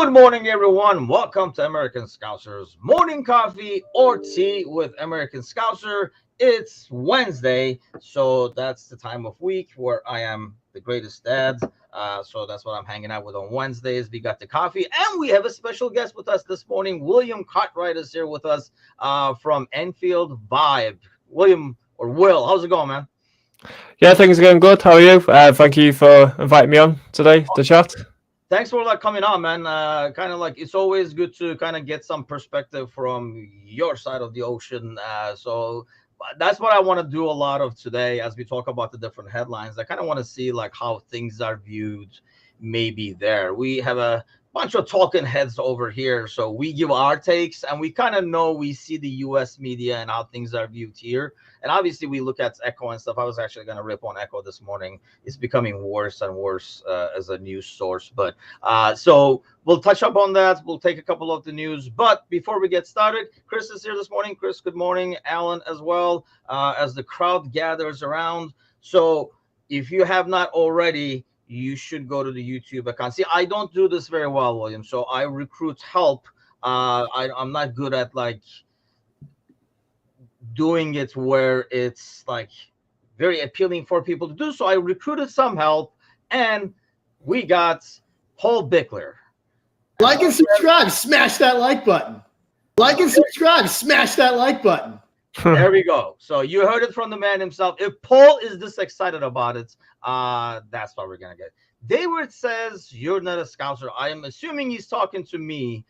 Good morning, everyone. Welcome to American Scousers Morning Coffee or Tea with American Scouser. It's Wednesday, so that's the time of week where I am the greatest dad. So that's what I'm hanging out with on Wednesdays. We got the coffee, and we have a special guest with us this morning. William Cartwright is here with us from Enfield Vibe. William or Will, how's it going, man? Yeah, things are going good. How are you? Thank you for inviting me on today to chat. Thanks for coming on, man. Kind of it's always good to kind of get some perspective from your side of the ocean. So that's what I want to do a lot of today as we talk about the different headlines. I kind of want to see how things are viewed maybe there. We have a bunch of talking heads over here, so we give our takes, and we kind of know we see the US media and how things are viewed here. And obviously we look at Echo and stuff. I was actually going to rip on Echo this morning. It's becoming worse and worse as a news source. But so we'll touch up on that. We'll take a couple of the news. But before we get started, Chris is here this morning. Chris, good morning. Alan as well, as the crowd gathers around. So if you have not already, you should go to the YouTube account. See, I don't do this very well, William. So I recruit help. I'm not good at doing it where it's very appealing for people to do. So I recruited some help, and we got Paul Bickler. Like and subscribe. Smash that like button. Like and subscribe. Smash that like button. There we go. So you heard it from the man himself. If Paul is this excited about it, that's what we're gonna get. David says you're not a Scouser. I am assuming he's talking to me.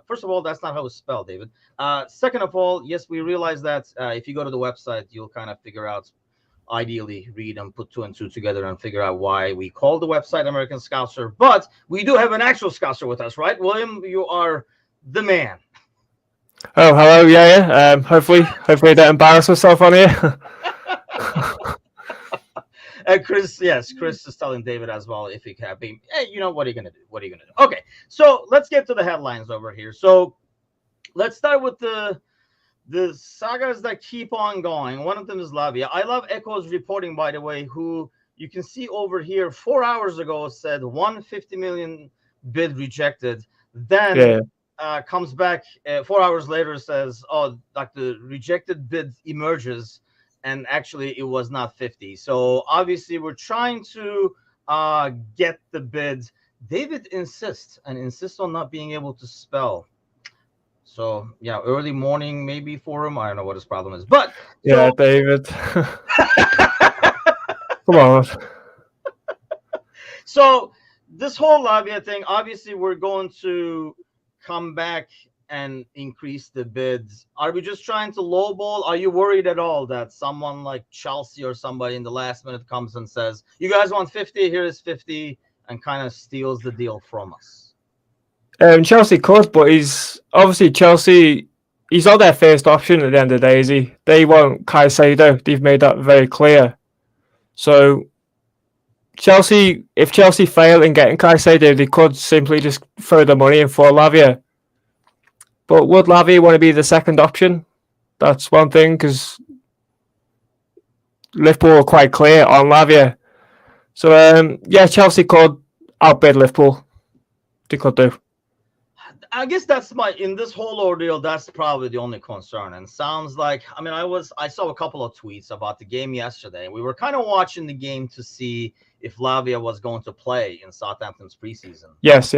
First of all, that's not how it's spelled, David. Second of all, yes, we realize that if you go to the website, you'll kind of figure out, ideally read and put two and two together and figure out why we call the website American Scouser. But we do have an actual Scouser with us, right? William, you are the man. Oh, hello. Yeah. Hopefully I don't embarrass myself on here. Chris is telling David as well if he can be. Hey, what are you gonna do? What are you gonna do? Okay, so let's get to the headlines over here. So let's start with the sagas that keep on going. One of them is Lavia. I love Echo's reporting, by the way, who you can see over here 4 hours ago said 150 million bid rejected. Then comes back 4 hours later, says, the rejected bid emerges, and actually it was not 50. So obviously we're trying to get the bid. David insists on not being able to spell. So yeah, early morning maybe for him. I don't know what his problem is, but yeah, David. Come on. So this whole Lavia thing, obviously we're going to come back and increase the bids. Are we just trying to lowball? Are you worried at all that someone like Chelsea or somebody in the last minute comes and says, you guys want 50, here is 50, and kind of steals the deal from us? Chelsea could, but he's not their first option at the end of the day, is he? They want Caicedo. They've made that very clear. So if Chelsea fail in getting Caicedo, they could simply just throw the money in for Lavia. But would Lavia want to be the second option? That's one thing, because Liverpool are quite clear on Lavia. So, Chelsea could outbid Liverpool. They could do. I guess in this whole ordeal, that's probably the only concern. And sounds like, I saw a couple of tweets about the game yesterday. We were kind of watching the game to see if Lavia was going to play in Southampton's preseason. Yes.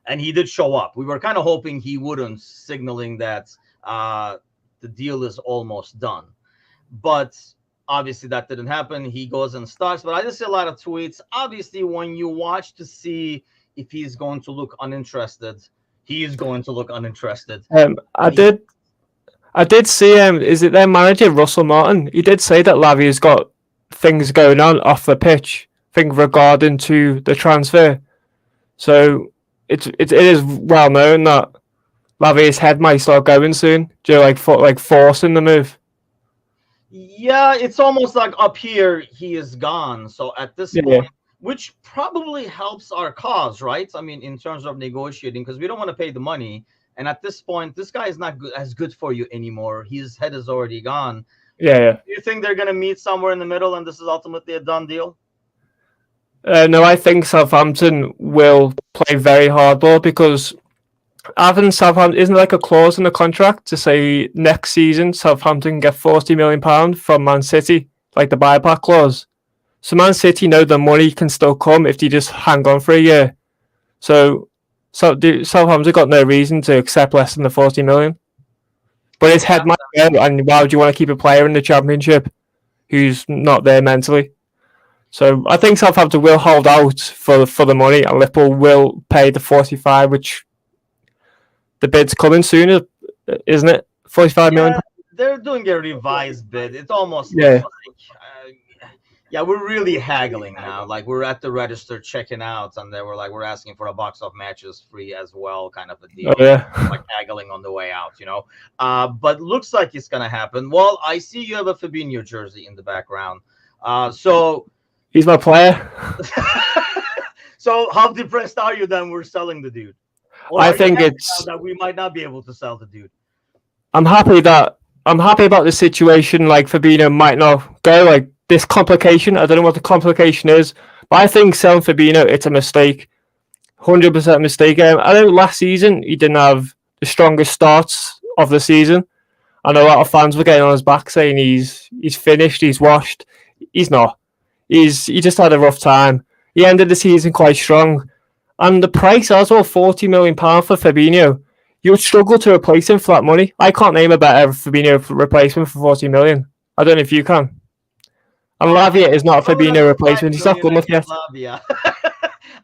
And he did show up. We were kind of hoping he wouldn't, signaling that the deal is almost done. But obviously that didn't happen. He goes and starts. But I just see a lot of tweets. Obviously, when you watch to see if he's going to look uninterested, he is going to look uninterested. I did see is it their manager, Russell Martin? He did say that Lavia's got things going on off the pitch, things regarding to the transfer. So it is well known that Lavia's head might start going soon. Do you forcing the move? Yeah, it's almost like up here he is gone. So at this point, which probably helps our cause, right? In terms of negotiating, because we don't want to pay the money. And at this point, this guy is not as good for you anymore. His head is already gone. Yeah. Do you think they're going to meet somewhere in the middle and this is ultimately a done deal? No, I think Southampton will play very hardball because having Southampton isn't like a clause in the contract to say next season Southampton can get £40 million from Man City, like the buyback clause. So Man City know the money can still come if they just hang on for a year. So Southampton got no reason to accept less than the 40 million. But his head might go, and why would you want to keep a player in the Championship who's not there mentally? So I think Southampton will hold out for the money, and Liverpool will pay the 45, which the bid's coming sooner, isn't it? 45 million. They're doing a revised bid. It's almost Yeah. We're really haggling now. Like we're at the register checking out, and they were like, we're asking for a box of matches free as well, kind of a deal. Oh, yeah. Like haggling on the way out, But looks like it's gonna happen. Well, I see you have a Fabinho jersey in the background. So he's my player. So how depressed are you then we're selling the dude? Or I think it's that we might not be able to sell the dude. I'm happy about the situation. Like Fabinho might not go. Like this complication, I don't know what the complication is, but I think selling Fabinho, it's a mistake, 100% mistake. I know last season he didn't have the strongest starts of the season, and a lot of fans were getting on his back saying he's finished, he's washed. He's not. He just had a rough time. He ended the season quite strong, and the price as well, £40 million for Fabinho. You would struggle to replace him for that money. I can't name a better Fabinho replacement for 40 million. I don't know if you can. And Lavia is not a Fabinho replacement. He's not good enough yet. Lavia.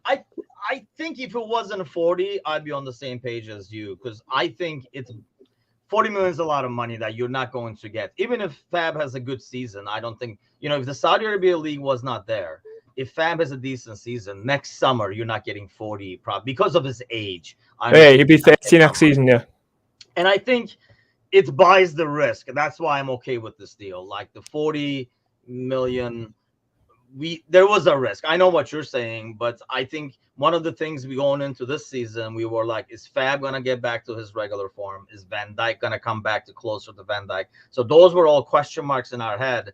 I think if it wasn't 40, I'd be on the same page as you, because I think it's 40 million is a lot of money that you're not going to get. Even if Fab has a good season, I don't think, if the Saudi Arabia League was not there, if Fab has a decent season, next summer you're not getting 40 because of his age. He'd be 30 next season, yeah. And I think it buys the risk. That's why I'm okay with this deal. Like the 40 million, there was a risk. I know what you're saying, but I think one of the things we going into this season, we were like, is Fab gonna get back to his regular form? Is Van Dijk gonna come back to closer to Van Dijk? So those were all question marks in our head.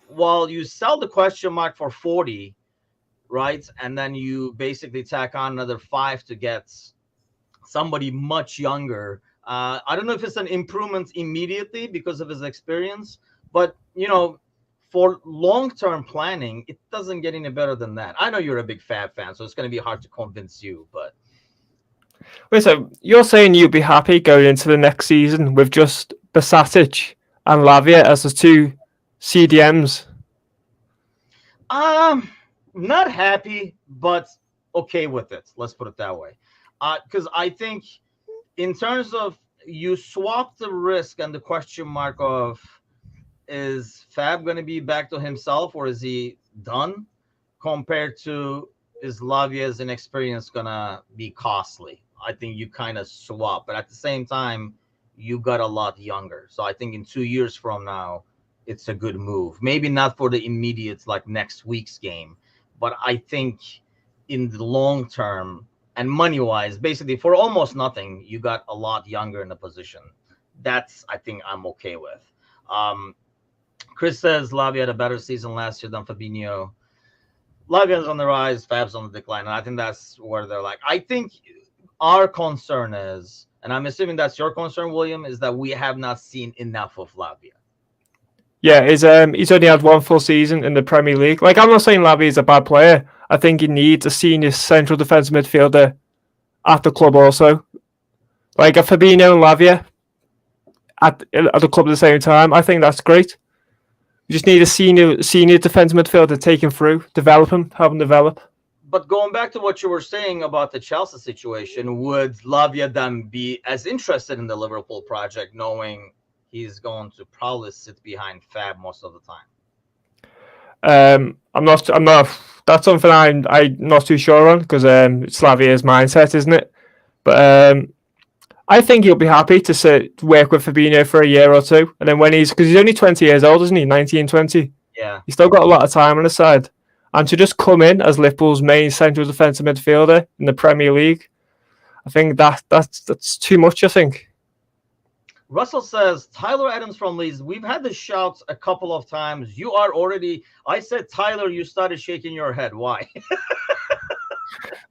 Well, you sell the question mark for 40, right? And then you basically tack on another 5 to get somebody much younger. I don't know if it's an improvement immediately because of his experience, but for long-term planning, it doesn't get any better than that. I know you're a big Fab fan, so it's going to be hard to convince you, but wait, so you're saying you'd be happy going into the next season with just Basatic and Lavia as the 2 CDMs? Not happy, but okay with it. Let's put it that way. Because I think in terms of you swap the risk and the question mark of, is Fab going to be back to himself or is he done, compared to, is Lavia's inexperience going to be costly? I think you kind of swap, but at the same time, you got a lot younger. So I think in 2 years from now, it's a good move. Maybe not for the immediate, like next week's game, but I think in the long term and money-wise, basically for almost nothing, you got a lot younger in the position. That's, I think I'm okay with. Chris says Lavia had a better season last year than Fabinho. Lavia's on the rise, Fab's on the decline, and I think that's where they're like. I think our concern is, and I'm assuming that's your concern, William, is that we have not seen enough of Lavia. Yeah, he's only had 1 full season in the Premier League. Like, I'm not saying Lavia is a bad player. I think he needs a senior central defensive midfielder at the club also. Like a Fabinho and Lavia at the club at the same time. I think that's great. You just need a senior defensive midfielder to take him through, develop him, help him develop. But going back to what you were saying about the Chelsea situation, would Lavia then be as interested in the Liverpool project, knowing he's going to probably sit behind Fab most of the time? I'm not. That's something I'm not too sure on, because it's Lavia's mindset, isn't it? But I think he'll be happy to work with Fabinho for a year or two, and then because he's only 20 years old, isn't he? 19, 20. Yeah. He's still got a lot of time on his side, and to just come in as Liverpool's main central defensive midfielder in the Premier League, I think that's too much. I think. Russell says, Tyler Adams from Leeds. We've had the shouts a couple of times. You are already. I said, Tyler, you started shaking your head. Why?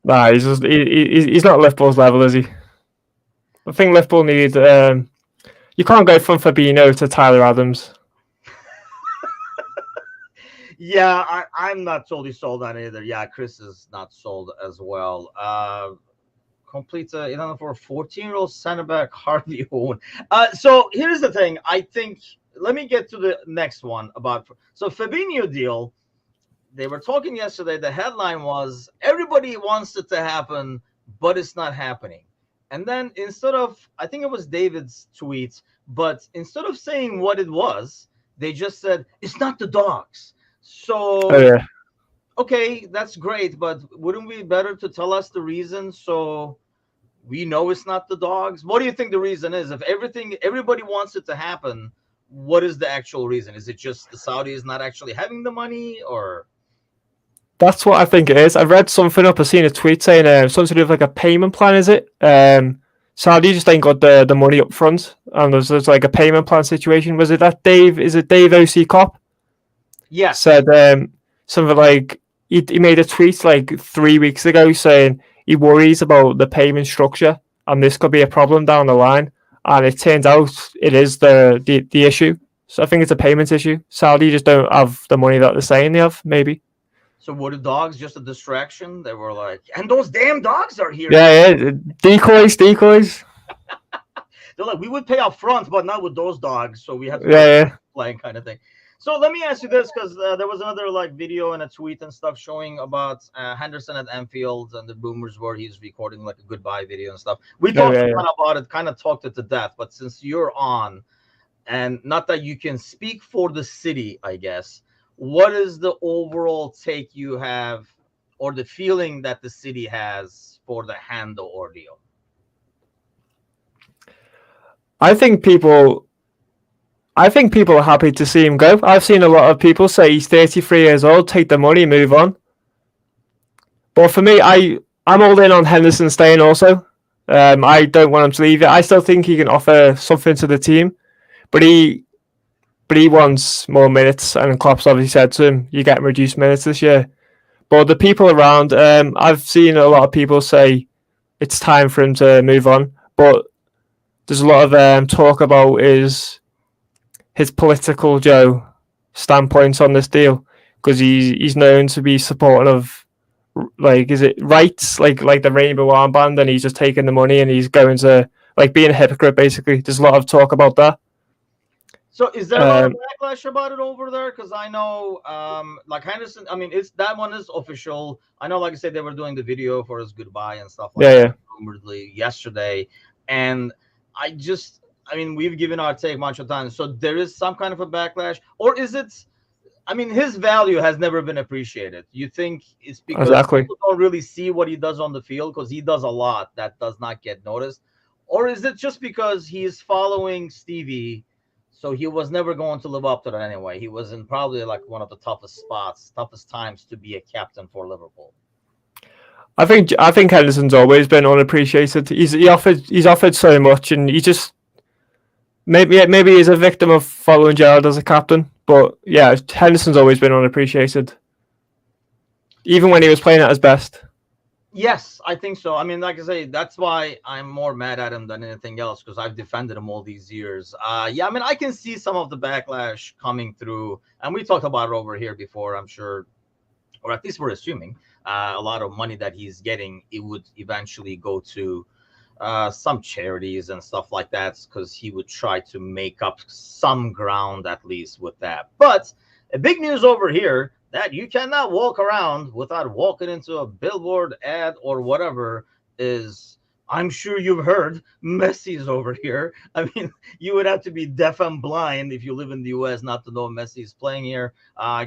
Nah, he's not Liverpool's level, is he? I think Liverpool need. You can't go from Fabinho to Tyler Adams. Yeah, I'm not totally sold on it either. Yeah, Chris is not sold as well. Completes for a 14-year-old center back, Harvey Owen. So here's the thing. I think let me get to the next one about so Fabinho deal. They were talking yesterday. The headline was everybody wants it to happen, but it's not happening. And then instead of, I think it was David's tweet, but instead of saying what it was, they just said it's not the dogs. Oh So yeah, okay, that's great, but wouldn't we be better to tell us the reason so we know it's not the dogs? What do you think the reason is? If everybody wants it to happen, what is the actual reason? Is it just the Saudis not actually having the money, or that's what I think it is. I read something up. I seen a tweet saying something to do with like a payment plan. Is it? Saudi just ain't got the money up front, and there's like a payment plan situation. Was it that Dave? Is it Dave OC Cop? yes? Said something like he made a tweet like 3 weeks ago saying he worries about the payment structure and this could be a problem down the line. And it turns out it is the issue. So I think it's a payment issue. Saudi just don't have the money that they're saying they have, maybe. So were the dogs just a distraction? They were like, and those damn dogs are here. Yeah. Decoys. They're like, we would pay up front, but not with those dogs. So we have to Yeah. playing kind of thing. So let me ask you this, because there was another like video and a tweet and stuff showing about Henderson at Anfield, and the rumors were he's recording like a goodbye video and stuff. We talked yeah. about it, kind of talked it to death. But since you're on, and not that you can speak for the city, I guess, what is the overall take you have, or the feeling that the city has for the Handel ordeal? I think people are happy to see him go. I've seen a lot of people say he's 33 years old, take the money, move on. But for me, I'm all in on Henderson staying also. I don't want him to leave it. I still think he can offer something to the team, but he wants more minutes. And Klopp's obviously said to him, "You get reduced minutes this year." But the people around, I've seen a lot of people say it's time for him to move on. But there's a lot of talk about his political standpoints on this deal, because he's known to be supportive of, like, is it rights, like the rainbow armband, and he's just taking the money and he's going to like being a hypocrite basically. There's a lot of talk about that. So is there a lot of backlash about it over there? Because I know, like Henderson, I mean, it's that one is official. I know, like I said, they were doing the video for his goodbye and stuff like that, rumoredly yesterday. And I mean, we've given our take much of time. So there is some kind of a backlash, or is it? I mean, his value has never been appreciated. You think it's because people don't really see what he does on the field, because he does a lot that does not get noticed, or is it just because he's following Stevie? So he was never going to live up to that anyway. He was in probably like one of the toughest times to be a captain for Liverpool. I think Henderson's always been unappreciated. He's offered so much, and he just maybe he's a victim of following Gerrard as a captain. But yeah, Henderson's always been unappreciated, even when he was playing at his best. Yes, I think so. I mean, like I say, that's why I'm more mad at him than anything else, because I've defended him all these years. Yeah, I mean, I can see some of the backlash coming through, and we talked about it over here before, I'm sure, or at least we're assuming a lot of money that he's getting, it would eventually go to some charities and stuff like that, because he would try to make up some ground at least with that. But a big news over here, that you cannot walk around without walking into a billboard ad or whatever, is, I'm sure you've heard, Messi's over here. I mean, you would have to be deaf and blind if you live in the U.S. not to know Messi's playing here.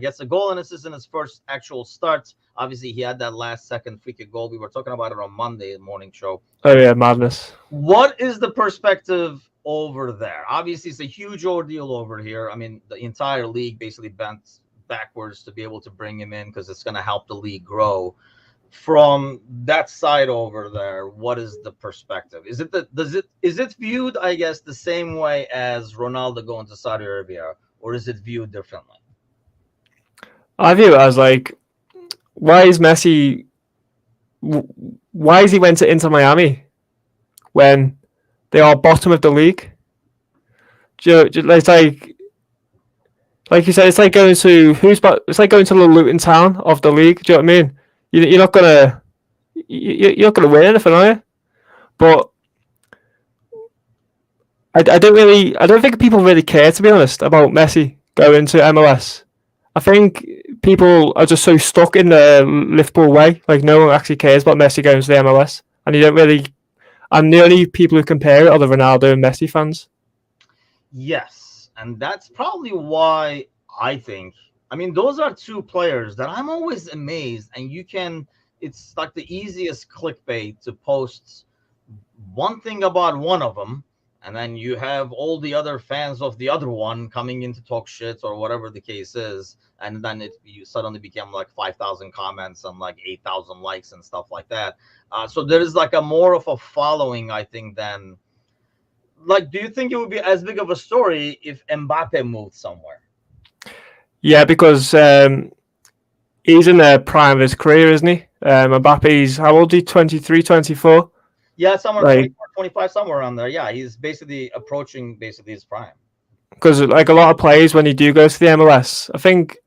Gets a goal and assist in his first actual start. Obviously, he had that last-second free kick goal. We were talking about it on Monday, the morning show. Oh, yeah, madness. What is the perspective over there? Obviously, it's a huge ordeal over here. I mean, the entire league basically bent backwards to be able to bring him in, because it's going to help the league grow. from that side over there, what is the perspective? Is it viewed, I guess, the same way as Ronaldo going to Saudi Arabia, or is it viewed differently? I view it as like, why is Messi? Why is he went to Inter Miami when they are bottom of the league? It's like you said, it's like going to it's like going to the Luton Town of the league. Do you know what I mean? You're not gonna you're not gonna win anything, are you? But I don't think people really care, to be honest, about Messi going to MLS. I think people are just so stuck in the Liverpool way. Like no one actually cares about Messi going to the MLS, and you don't really. And the only people who compare it are the Ronaldo and Messi fans. Yes, and that's probably why I think. I mean, those are two players that I'm always amazed, and you can. It's like the easiest clickbait to post one thing about one of them, and then you have all the other fans of the other one coming in to talk shit or whatever the case is, and then you suddenly become like 5,000 comments and like 8,000 likes and stuff like that. So there is like a more of a following, I think, than like. Do you think it would be as big of a story if Mbappe moved somewhere? Yeah, because he's in the prime of his career, isn't he? Mbappe's how old? Is he 23, 24? Yeah, somewhere Like, 24, 25, somewhere around there. Yeah, he's basically approaching basically his prime. because like a lot of players, when you do go to the MLS, I think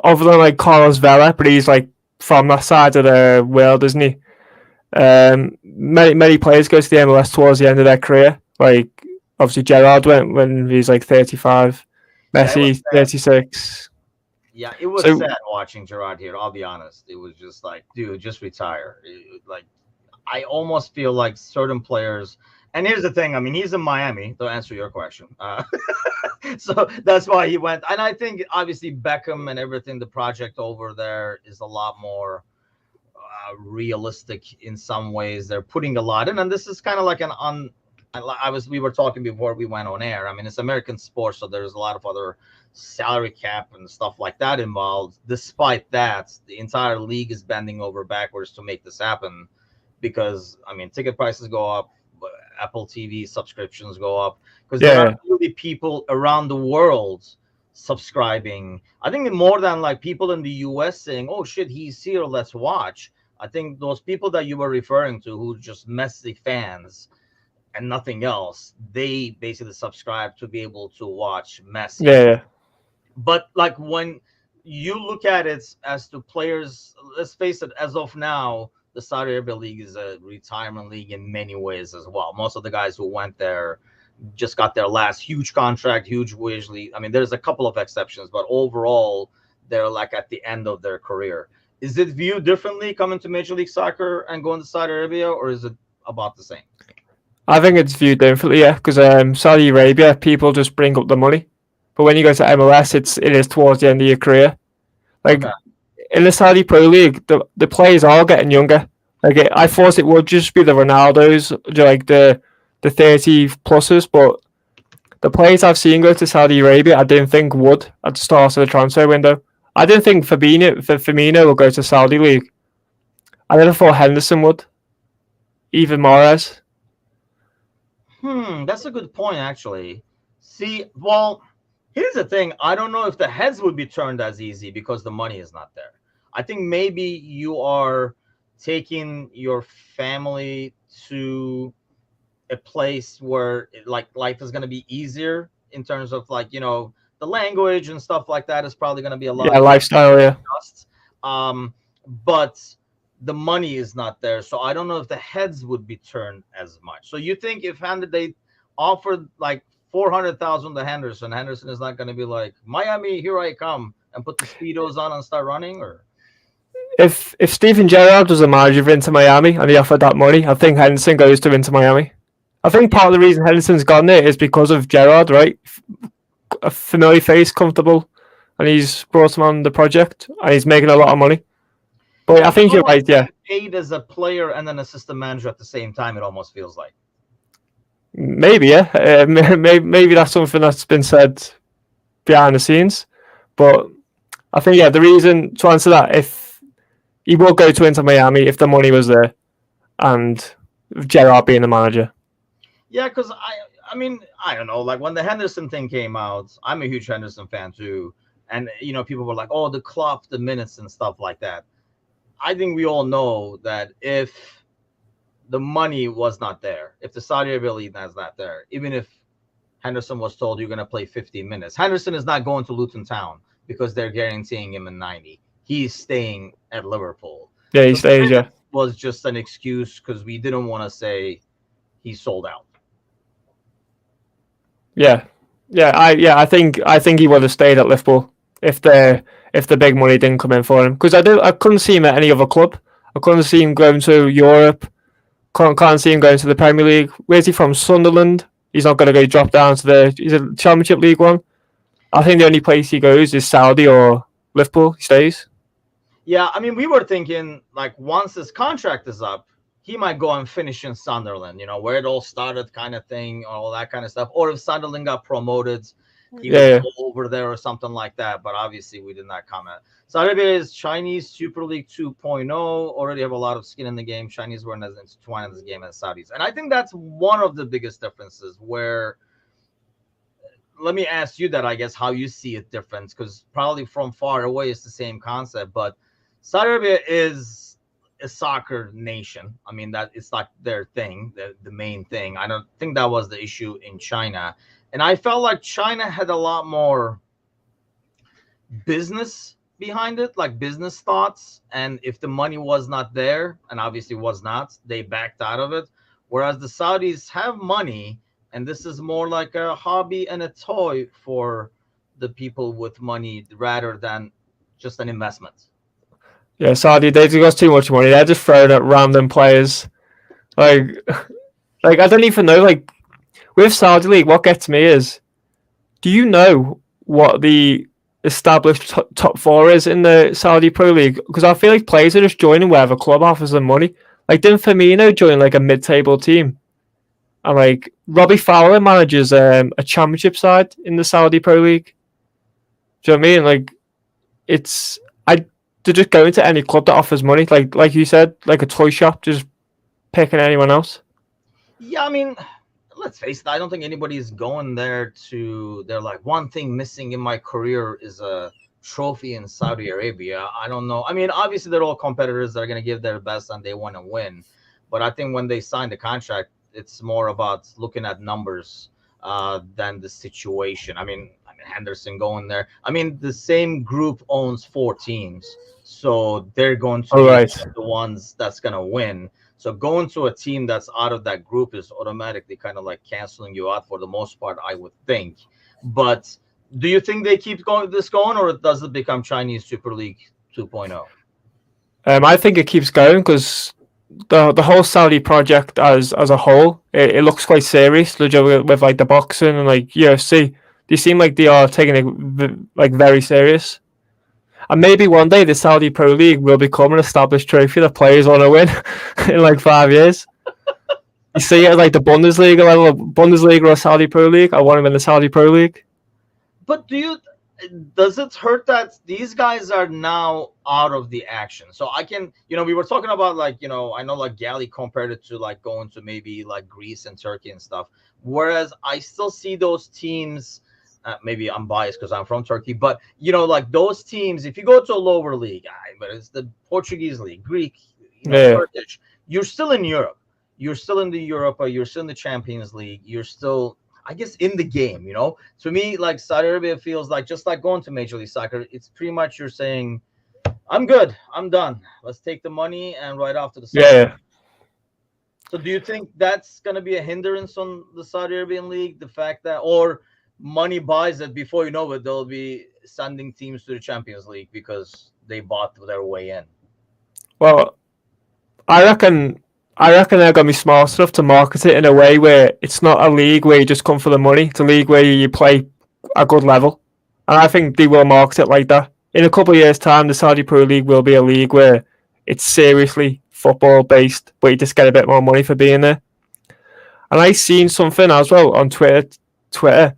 other than like Carlos Vela, but he's like from that side of the world, isn't he? Many players go to the MLS towards the end of their career. Like obviously Gerrard went when he's like 35, Messi 36. Yeah, it was sad watching Gerrard here. I'll be honest. It was just like, dude, just retire. Like, I almost feel like certain players. And here's the thing. I mean, he's in Miami. To answer your question, so that's why he went. And I think obviously Beckham and everything, the project over there is a lot more realistic in some ways. They're putting a lot in, and this is kind of like we were talking before we went on air. I mean, it's American sports, so there's a lot of other salary cap and stuff like that involved. Despite that, the entire league is bending over backwards to make this happen because, I mean, ticket prices go up, Apple TV subscriptions go up because there are really people around the world subscribing. I think more than like people in the US saying, oh shit, he's here, let's watch. I think those people that you were referring to who just Messi fans and nothing else, they basically subscribe to be able to watch Messi. Yeah. But like when you look at it as to players, let's face it, as of now, the Saudi Arabia League is a retirement league in many ways as well. Most of the guys who went there just got their last huge contract, huge wage league. I mean, there's a couple of exceptions, but overall, they're like at the end of their career. Is it viewed differently coming to Major League Soccer and going to Saudi Arabia, or is it about the same? I think it's viewed differently, yeah, because Saudi Arabia, people just bring up the money. But when you go to MLS, it is towards the end of your career. Like, in the Saudi Pro League, the players are getting younger. Like, I thought it would just be the Ronaldos, like the 30 pluses, but the players I've seen go to Saudi Arabia, I didn't think would at the start of the transfer window. I didn't think Fabinho will go to Saudi League. I never thought Henderson would. Even Mahrez. That's a good point, actually. See, well, here's the thing. I don't know if the heads would be turned as easy because the money is not there. I think maybe you are taking your family to a place where like life is going to be easier in terms of like, you know, the language and stuff like that is probably going to be a lot. Yeah, lifestyle, yeah. But the money is not there. So I don't know if the heads would be turned as much. So you think if they offered like 400,000 to Henderson is not going to be like, Miami, here I come, and put the Speedos on and start running? Or if Steven Gerrard was a manager of Inter Miami and he offered that money, I think Henderson goes to Inter Miami. I think part of the reason Henderson's gone there is because of Gerrard, right? A familiar face, comfortable, and he's brought him on the project, and he's making a lot of money. But I think you're right, yeah. Paid as a player and then assistant manager at the same time, it almost feels like. Maybe, yeah. Maybe that's something that's been said behind the scenes. But I think, yeah, the reason to answer that, if he will go to Inter Miami if the money was there, and Gerrard being the manager. Yeah, because I mean, I don't know. Like when the Henderson thing came out, I'm a huge Henderson fan too, and people were like, "Oh, the clock, the minutes, and stuff like that." I think we all know that if the money was not there, if the Saudi Arabia league is not there, even if Henderson was told you're going to play 50 minutes, Henderson is not going to Luton Town because they're guaranteeing him in 90. He's staying at Liverpool. Yeah, he stays. Yeah, was just an excuse because we didn't want to say he sold out. Yeah, I think he would have stayed at Liverpool if the big money didn't come in for him. Because I couldn't see him at any other club. I couldn't see him going to Europe. Can't see him going to the Premier League. Where's he from? Sunderland. He's not going to go drop down to he's a Championship League one. I think the only place he goes is Saudi or Liverpool. He stays. Yeah, I mean, we were thinking like once his contract is up, he might go and finish in Sunderland, where it all started kind of thing, all that kind of stuff. Or if Sunderland got promoted, he would go over there or something like that. But obviously, we did not comment. Saudi Arabia is Chinese Super League 2.0. Already have a lot of skin in the game. Chinese weren't as intertwined in this game as Saudis. And I think that's one of the biggest differences where, let me ask you that, I guess, how you see it different, because probably from far away it's the same concept. But Saudi Arabia is a soccer nation. I mean, that it's like their thing, the main thing. I don't think that was the issue in China. And I felt like China had a lot more business behind it, like business thoughts. And if the money was not there, and obviously was not, they backed out of it. Whereas the Saudis have money, and this is more like a hobby and a toy for the people with money rather than just an investment. Yeah, Saudi, they've got too much money. They're just throwing at random players. Like I don't even know. Like with Saudi League, what gets me is, do you know what the established top four is in the Saudi Pro League? Because I feel like players are just joining wherever club offers them money. Like didn't Fabinho join like a mid-table team? And like Robbie Fowler manages a championship side in the Saudi Pro League. Do you know what I mean? Like they're just going to any club that offers money, like you said, like a toy shop, just picking anyone else. Yeah, I mean, let's face it, I don't think anybody's going there they're like, one thing missing in my career is a trophy in Saudi Arabia. I don't know. I mean, obviously they're all competitors that are going to give their best and they want to win. But I think when they sign the contract, it's more about looking at numbers than the situation. I mean, Henderson going there. I mean, the same group owns 4 teams, so they're going to be the ones that's going to win. So going to a team that's out of that group is automatically kind of like canceling you out for the most part, I would think. But do you think they keep going, or does it become Chinese Super League 2.0? I think it keeps going because the whole Saudi project as a whole, it looks quite serious with like the boxing and like UFC. They seem like they are taking it like very serious. And maybe one day the Saudi Pro League will become an established trophy that players want to win in like 5 years. You see it like the Bundesliga level, Bundesliga or Saudi Pro League. I want him in the Saudi Pro League. But does it hurt that these guys are now out of the action? So I can, we were talking about like, I know like Gally compared it to like going to maybe like Greece and Turkey and stuff. Whereas I still see those teams. Maybe I'm biased because I'm from Turkey, but like those teams, if you go to a lower league, but it's the Portuguese league, Greek, Turkish, you're still in Europe. You're still in the Europa. You're still in the Champions League. You're still, I guess, in the game. To me, like Saudi Arabia feels like just like going to Major League Soccer. It's pretty much you're saying, I'm good, I'm done. Let's take the money and right off to the side. Yeah. So do you think that's going to be a hindrance on the Saudi Arabian league? The fact that, or money buys it, before you know it, they'll be sending teams to the Champions League because they bought their way in. Well, I reckon they're gonna be smart enough to market it in a way where it's not a league where you just come for the money. It's a league where you play a good level, and I think they will market it like that. In a couple of years' time, the Saudi Pro League will be a league where it's seriously football based, but you just get a bit more money for being there. And I seen something as well on Twitter.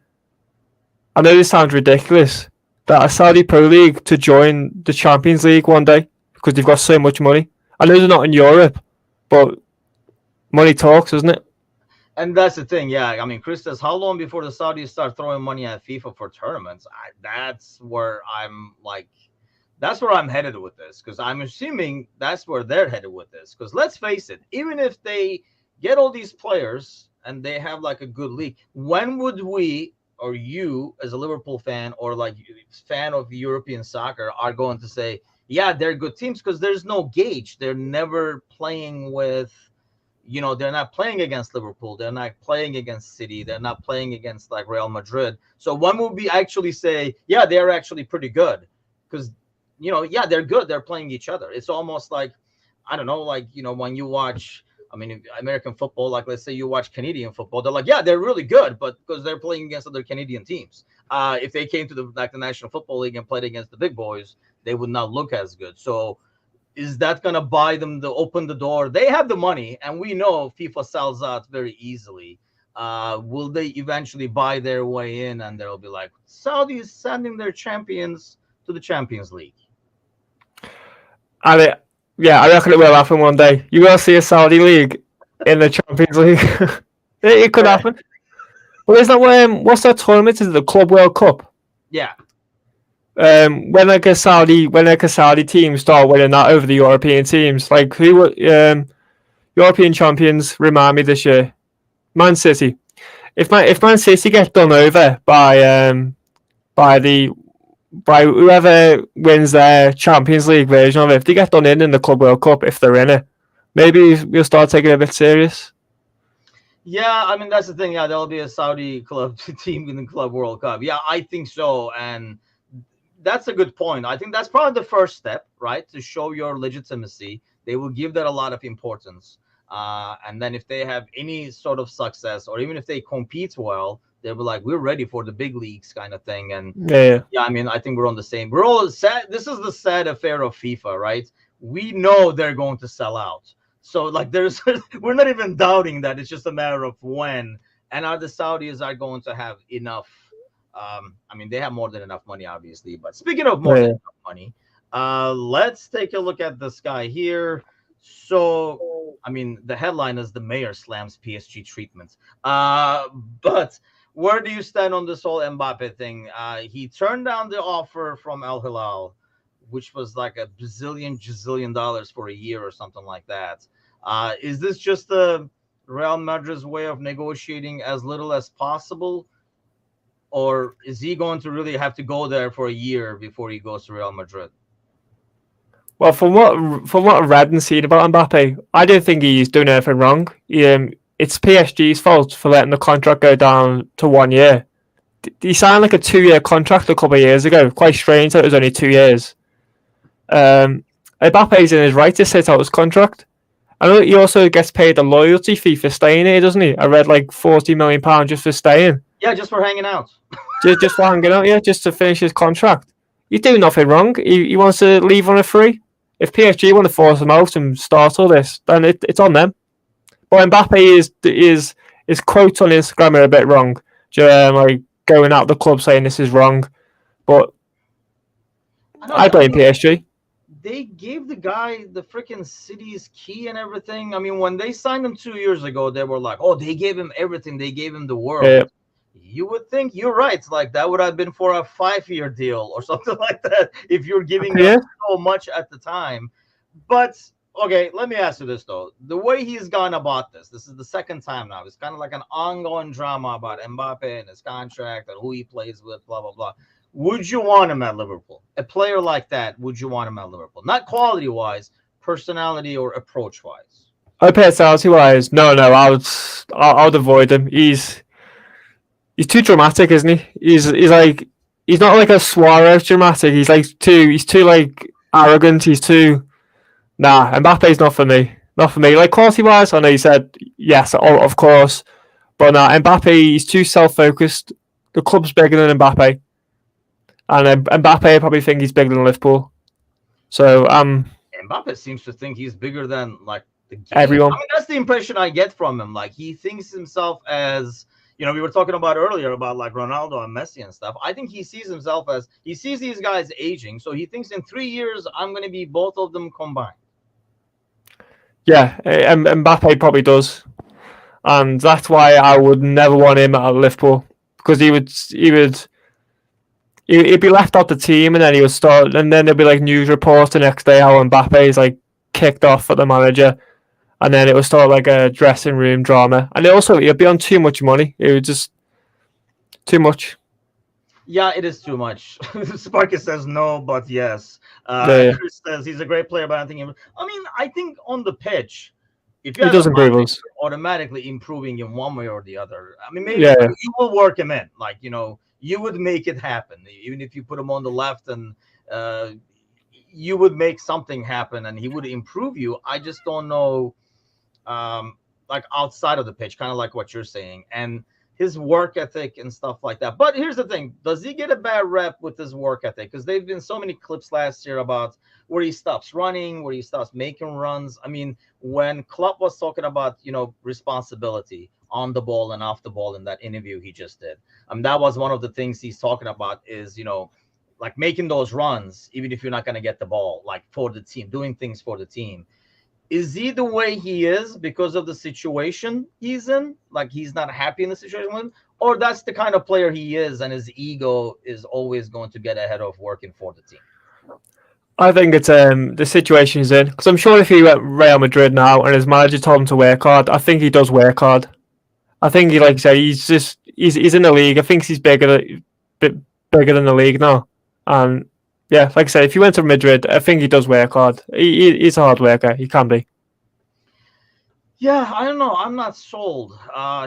I know this sounds ridiculous, that a Saudi Pro League to join the Champions League one day because they've got so much money. I know they're not in Europe, but money talks, isn't it? And that's the thing, yeah. I mean, Chris says, how long before the Saudis start throwing money at FIFA for tournaments? That's where I'm headed with this, because I'm assuming that's where they're headed with this. Because let's face it, even if they get all these players and they have like a good league, when would we or you as a Liverpool fan or like fan of European soccer are going to say, yeah, they're good teams? Because there's no gauge. They're never playing with, they're not playing against Liverpool. They're not playing against City. They're not playing against like Real Madrid. So when will we actually say, yeah, they're actually pretty good? Because, yeah, they're good. They're playing each other. It's almost like, I don't know, like, when you watch, I mean, American football, like let's say you watch Canadian football, they're like, yeah, they're really good, but because they're playing against other Canadian teams. If they came to the National Football League and played against the big boys, they would not look as good. So is that going to buy them to open the door? They have the money, and we know FIFA sells out very easily. Will they eventually buy their way in, and they'll be like, Saudi is sending their champions to the Champions League? And I reckon it will happen one day. You will see a Saudi league in the Champions League. it could happen. But isn't that what's that tournament? Is it the Club World Cup? Yeah. When like a Saudi team start winning that over the European teams, like who European champions, remind me this year, Man City. If Man City get done over by whoever wins their Champions League version of it, if they get done in the Club World Cup, if they're in it, maybe we'll start taking it a bit serious. Yeah, I mean that's the thing. Yeah, there'll be a Saudi club team in the Club World Cup. Yeah, I think so, and that's a good point. I think that's probably the first step, right? To show your legitimacy. They will give that a lot of importance. And then if they have any sort of success, or even if they compete well, they'll be like, we're ready for the big leagues kind of thing. And yeah, I mean, I think we're on the same. We're all sad. This is the sad affair of FIFA, right? We know they're going to sell out. So like we're not even doubting that. It's just a matter of when. And are the Saudis are going to have enough? I mean, they have more than enough money, obviously. But speaking of more than enough money, let's take a look at this guy here. So, I mean, the headline is the mayor slams PSG treatment. But where do you stand on this whole Mbappe thing? He turned down the offer from Al Hilal, which was like a gazillion dollars for a year or something like that. Is this just the Real Madrid's way of negotiating as little as possible? Or is he going to really have to go there for a year before he goes to Real Madrid? Well, from what I read and seen about Mbappe, I don't think he's doing anything wrong. It's PSG's fault for letting the contract go down to 1 year. He signed like a 2-year contract a couple of years ago. Quite strange that it was only 2 years. Mbappe's in his right to sit out his contract. I know he also gets paid a loyalty fee for staying here, doesn't he? I read like £40 million just for staying. Yeah, just for hanging out. just for hanging out, yeah, just to finish his contract. He's doing nothing wrong. He wants to leave on a free. If PSG want to force him out and start all this, then it's on them. But Mbappe is quotes on Instagram are a bit wrong. Like going out the club saying this is wrong. But I blame PSG. They gave the guy the freaking city's key and everything. I mean, when they signed him 2 years ago, they were like, oh, they gave him everything. They gave him the world. Yeah. You would think you're right. Like that would have been for a 5-year deal or something like that if you're giving him so much at the time. But okay, let me ask you this though. The way he's gone about this is the second time now. It's kind of like an ongoing drama about Mbappe and his contract and who he plays with, blah, blah, blah. Would you want him at Liverpool? A player like that, would you want him at Liverpool? Not quality-wise, personality or approach-wise. Personality-wise, no. I would avoid him. He's too dramatic, isn't he? He's not like a Suarez dramatic. He's too like arrogant. He's too Mbappe's not for me. Not for me. Like quality-wise, I know you said yes, of course, but no, Mbappe. He's too self-focused. The club's bigger than Mbappe. And Mbappe probably think he's bigger than Liverpool. So Mbappe seems to think he's bigger than like the game. Everyone. I mean, that's the impression I get from him. Like he thinks himself as, we were talking about earlier about like Ronaldo and Messi and stuff. I think he sees himself as he sees these guys aging, so he thinks in 3 years I'm going to be both of them combined. Yeah, and Mbappe probably does, and that's why I would never want him at Liverpool, because he'd be left out the team, and then he would start, and then there'd be like news reports the next day how Mbappe is like kicked off for the manager, and then it would start like a dressing room drama, and also he'd be on too much money. It would just too much. Yeah, it is too much. Sparkus says no, but yes. Yeah, Chris says he's a great player, but I think I think on the pitch, if you he have does improve Mbappe, us. you're automatically improving in one way or the other. I mean, maybe Yeah, yeah. you will work him in. Like, you would make it happen, even if you put him on the left, and you would make something happen, and he would improve you. I just don't know, like outside of the pitch, kind of like what you're saying, and his work ethic and stuff like that. But here's the thing: does he get a bad rep with his work ethic? Because there've been so many clips last year about where he stops running, where he stops making runs. I mean, when Klopp was talking about responsibility on the ball and off the ball in that interview he just did, that was one of the things he's talking about is like making those runs even if you're not going to get the ball, like for the team, doing things for the team. Is he the way he is because of the situation he's in? Like he's not happy in the situation, or that's the kind of player he is, and his ego is always going to get ahead of working for the team? I think it's the situation he's in, because I'm sure if he went Real Madrid now and his manager told him to work hard, I think he does work hard. I think he, like you say, he's in the league. I think he's bit bigger than the league now, and yeah, like I say, if he went to Madrid, I think he does work hard. He's a hard worker. He can be. Yeah, I don't know. I'm not sold.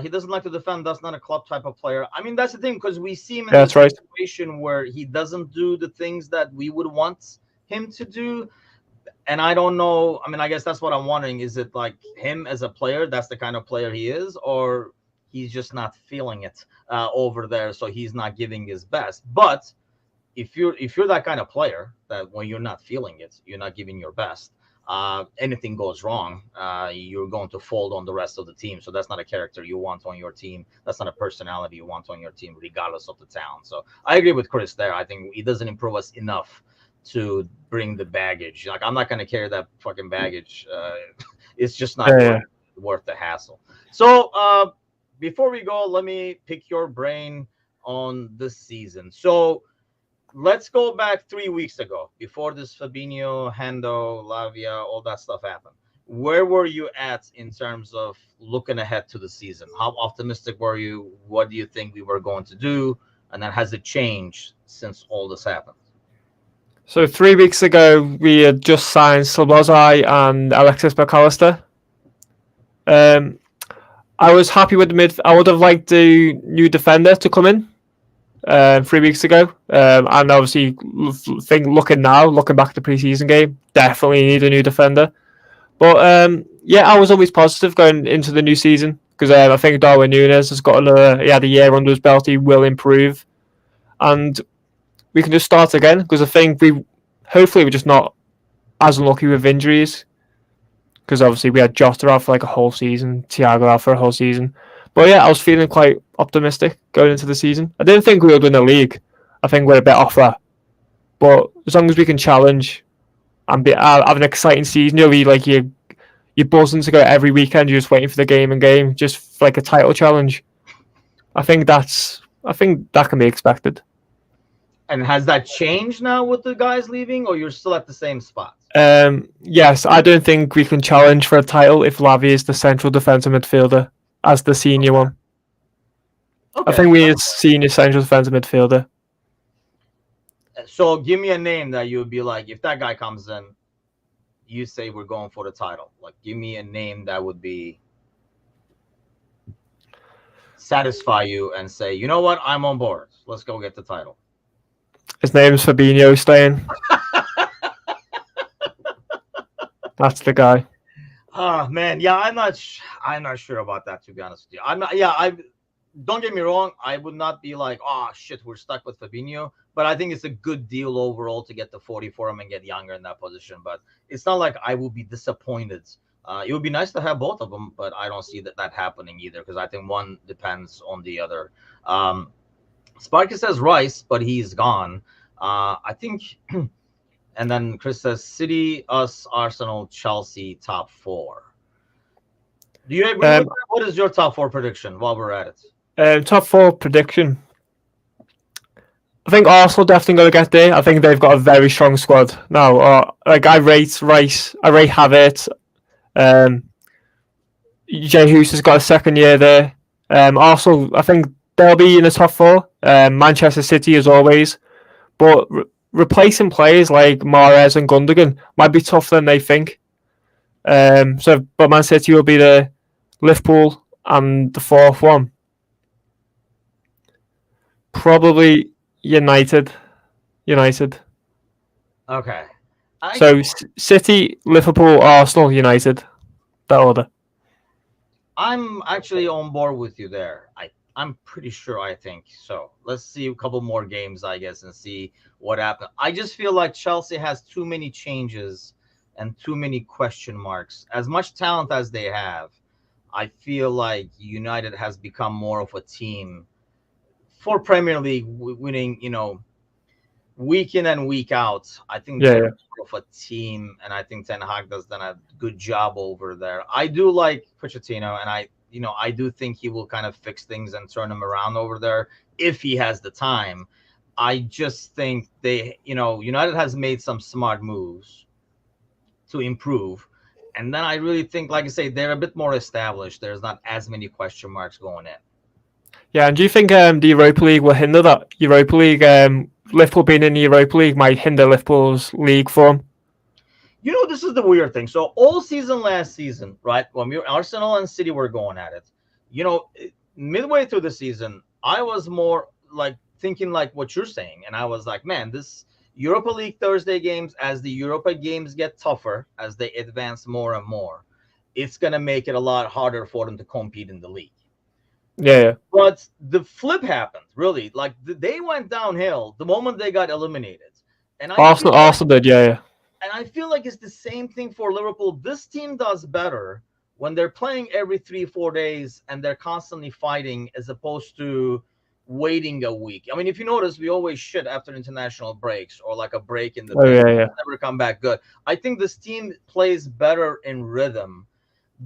He doesn't like to defend. That's not a club type of player. I mean, that's the thing, because we see him in Yeah, a that's right. situation where he doesn't do the things that we would want him to do. And I don't know. I mean, I guess that's what I'm wondering. Is it like him as a player? That's the kind of player he is, or he's just not feeling it over there, so he's not giving his best. But if you're that kind of player that when you're not feeling it, you're not giving your best, anything goes wrong, you're going to fold on the rest of the team. So that's not a character you want on your team. That's not a personality you want on your team, regardless of the talent. So I agree with Chris there. I think he doesn't improve us enough to bring the baggage. Like, I'm not going to carry that fucking baggage. It's just not worth the hassle. So before we go, let me pick your brain on this season. So let's go back 3 weeks ago, before this Fabinho, Hendo, Lavia, all that stuff happened. Where were you at in terms of looking ahead to the season? How optimistic were you? What do you think we were going to do? And then has it changed since all this happened? So 3 weeks ago, we had just signed Szoboszlai and Alexis McAllister. I was happy with the mid. I would have liked the new defender to come in 3 weeks ago, and obviously, looking back at the preseason game, definitely need a new defender. But yeah, I was always positive going into the new season, because I think Darwin Núñez has got he had a year under his belt. He will improve, and we can just start again, because I think hopefully we're just not as unlucky with injuries, because obviously we had Jota out for like a whole season, Thiago out for a whole season. But yeah, I was feeling quite optimistic going into the season. I didn't think we would win the league. I think we're a bit off that. But as long as we can challenge and have an exciting season, you're buzzing to go every weekend. You're just waiting for the game, just for like a title challenge. I think that can be expected. And has that changed now with the guys leaving, or you're still at the same spot? Yes, I don't think we can challenge for a title if Lavia is the central defensive midfielder as the senior one. Okay. I think we are senior central defensive midfielder. So give me a name that you would be like, if that guy comes in, you say we're going for the title. Like, give me a name that would be satisfy you and say, you know what, I'm on board. Let's go get the title. His name's Fabinho staying. That's the guy. Oh man, yeah, I'm not sure about that, to be honest with you. I'm not. Yeah, don't get me wrong. I would not be like, oh shit, we're stuck with Fabinho. But I think it's a good deal overall to get the 40 for him and get younger in that position. But it's not like I will be disappointed It would be nice to have both of them, but I don't see that happening either because I think one depends on the other. Um, Sparky says Rice, but he's gone. I think, and then Chris says City, us, Arsenal, Chelsea, top four. Do you agree with that? What is your top four prediction while we're at it? Top four prediction. I think Arsenal definitely going to get there. I think they've got a very strong squad now. Like I rate Rice, I rate Havertz. Jesus has got a second year there. Arsenal, I think they'll be in the top four. Manchester City as always, but replacing players like Mahrez and Gundogan might be tougher than they think. But Man City will be the Liverpool and the fourth one. Probably United. Okay. City, Liverpool, Arsenal, United. That order. I'm actually on board with you there. I'm pretty sure I think so. Let's see a couple more games, I guess, and see what happens. I just feel like Chelsea has too many changes and too many question marks. As much talent as they have, I feel like United has become more of a team for Premier League winning, week in and week out. I think they're more of a team, and I think Ten Hag has done a good job over there. I do like Pochettino, and I do think he will kind of fix things and turn them around over there if he has the time. I just think United has made some smart moves to improve. And then I really think, like I say, they're a bit more established. There's not as many question marks going in. Yeah, and do you think the Europa League will hinder that? Europa League, Liverpool being in the Europa League might hinder Liverpool's league form? This is the weird thing. So all season last season, right, when Arsenal and City were going at it, midway through the season, I was more like thinking like what you're saying. And I was like, man, this Europa League Thursday games, as the Europa games get tougher, as they advance more and more, it's going to make it a lot harder for them to compete in the league. Yeah. But the flip happened, really. Like, they went downhill the moment they got eliminated. And Arsenal did, yeah. And I feel like it's the same thing for Liverpool. This team does better when they're playing every 3-4 days and they're constantly fighting as opposed to waiting a week. I mean, if you notice, we always shit after international breaks or like a break in the never come back good. I think this team plays better in rhythm.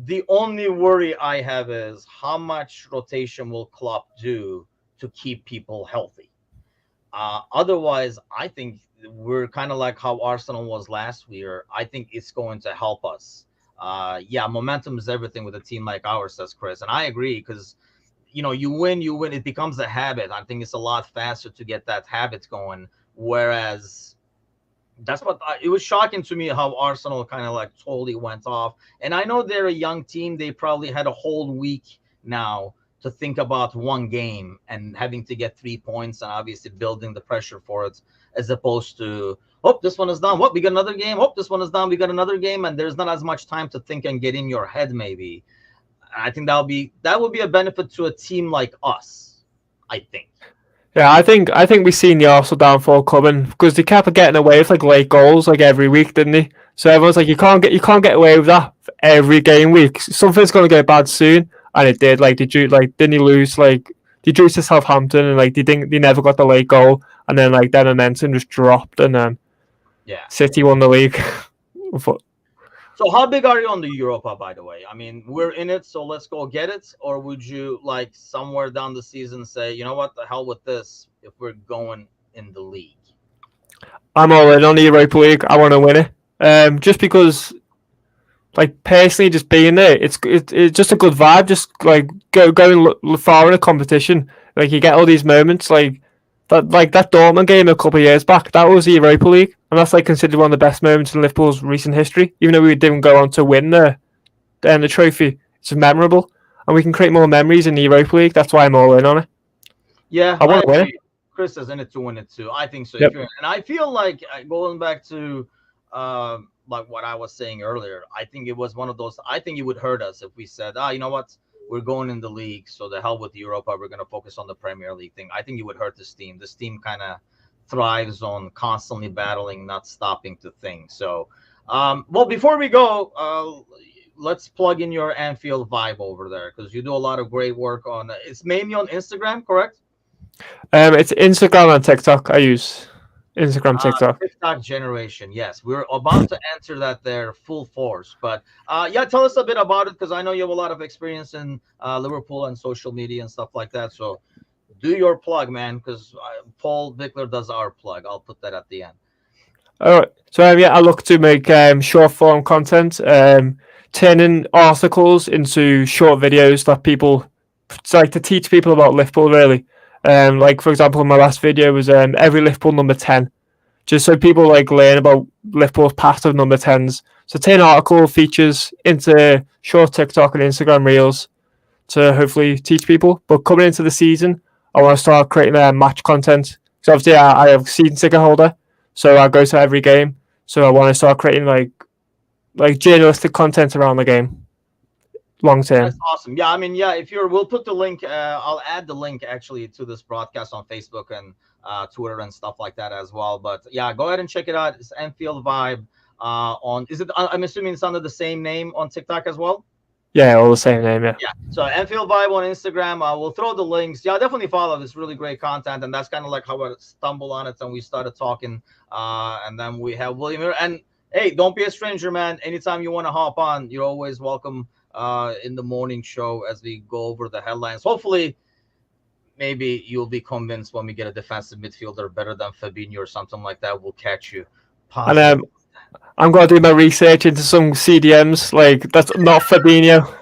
The only worry I have is how much rotation will Klopp do to keep people healthy. Otherwise, I think we're kind of like how Arsenal was last year. I think it's going to help us. Momentum is everything with a team like ours, says Chris. And I agree because, you win. It becomes a habit. I think it's a lot faster to get that habit going. Whereas that's what it was shocking to me how Arsenal kind of like totally went off. And I know they're a young team. They probably had a whole week now to think about one game and having to get 3 points and obviously building the pressure for it, as opposed to, this one is done. We got another game. This one is done. We got another game. And there's not as much time to think and get in your head, maybe. I think that would be a benefit to a team like us, I think. Yeah, I think we've seen the Arsenal downfall coming because they kept getting away with like late goals like every week, didn't they? So everyone's like, you can't get away with that every game week. Something's gonna go bad soon, and it did. Like didn't they lose? Like they drew to Southampton, and like they never got the late goal, and then like their momentum just dropped, and then City won the league. So how big are you on the Europa, by the way? I mean, we're in it, so let's go get it. Or would you like somewhere down the season say, you know what, the hell with this if we're going in the league? I'm all in on the Europa League. I want to win it. Just because, like, personally, just being there, it's just a good vibe. Just like going far in a competition. Like you get all these moments, like that Dortmund game a couple of years back. That was the Europa League, and that's like considered one of the best moments in Liverpool's recent history. Even though we didn't go on to win the trophy, it's memorable, and we can create more memories in the Europa League. That's why I'm all in on it. Yeah, I want to win it. Chris is in it to win it too. I think so. Yep. And I feel like going back to like what I was saying earlier, I think it was one of those. I think it would hurt us if we said, you know what, we're going in the league, so the hell with Europa. We're going to focus on the Premier League thing. I think it would hurt this team. This team kind of thrives on constantly battling, not stopping to think. So, well, before we go, let's plug in your Anfield vibe over there because you do a lot of great work on. It's mainly on Instagram, correct? It's Instagram and TikTok. I use Instagram, TikTok. TikTok generation. Yes, we're about to enter that there full force. But yeah, tell us a bit about it because I know you have a lot of experience in Liverpool and social media and stuff like that. So do your plug, man, because Paul Bickler does our plug. I'll put that at the end. All right. So yeah, I look to make short form content, turning articles into short videos that people it's like to teach people about Liverpool really. Like for example, my last video was every Liverpool number 10, just so people like learn about Liverpool's past of number 10s. So turn article features into short TikTok and Instagram reels to hopefully teach people. But coming into the season, I want to start creating match content. So obviously I have a season ticket holder, so I go to every game. So I want to start creating like journalistic content around the game, long term. That's awesome. Yeah, I mean, yeah, if we'll put the link. I'll add the link actually to this broadcast on Facebook and Twitter and stuff like that as well. But yeah, go ahead and check it out. It's Anfield Vibe. On is it? I'm assuming it's under the same name on TikTok as well. Yeah, all the same name. Yeah. Yeah. So Anfield Vibe on Instagram. We'll throw the links. Yeah, definitely follow. This really great content, and that's kind of like how I stumbled on it and we started talking. And then we have William here. And hey, don't be a stranger, man. Anytime you want to hop on, you're always welcome. In the morning show as we go over the headlines. Hopefully, maybe you'll be convinced when we get a defensive midfielder better than Fabinho or something like that. We'll catch you. And I'm going to do my research into some CDMs. Like, that's not Fabinho.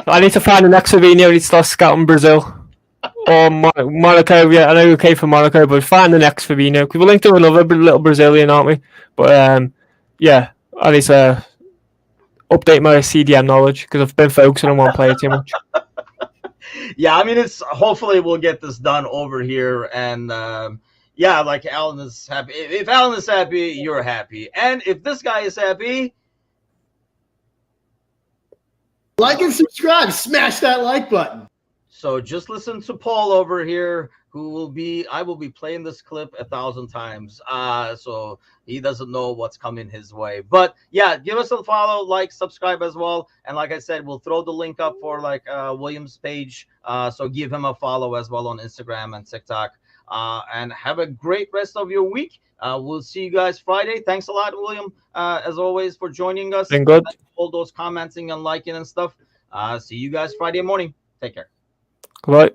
I need to find the next Fabinho. I need to start scouting Brazil. Or Monaco. Yeah, I know we came from Monaco, but find the next Fabinho. Because we're linked to another little Brazilian, aren't we? But, yeah, I need to update my CDM knowledge because I've been focusing on one player too much. Yeah, I mean, it's hopefully we'll get this done over here. And yeah, like Alan is happy. If Alan is happy, you're happy. And if this guy is happy, like and subscribe. Smash that like button. So just listen to Paul over here, I will be playing this clip 1,000 times. So he doesn't know what's coming his way. But yeah, give us a follow, like, subscribe as well. And like I said, we'll throw the link up for like William's page. So give him a follow as well on Instagram and TikTok. And have a great rest of your week. We'll see you guys Friday. Thanks a lot, William, as always, for joining us. Been good. All those commenting and liking and stuff. See you guys Friday morning. Take care. Right.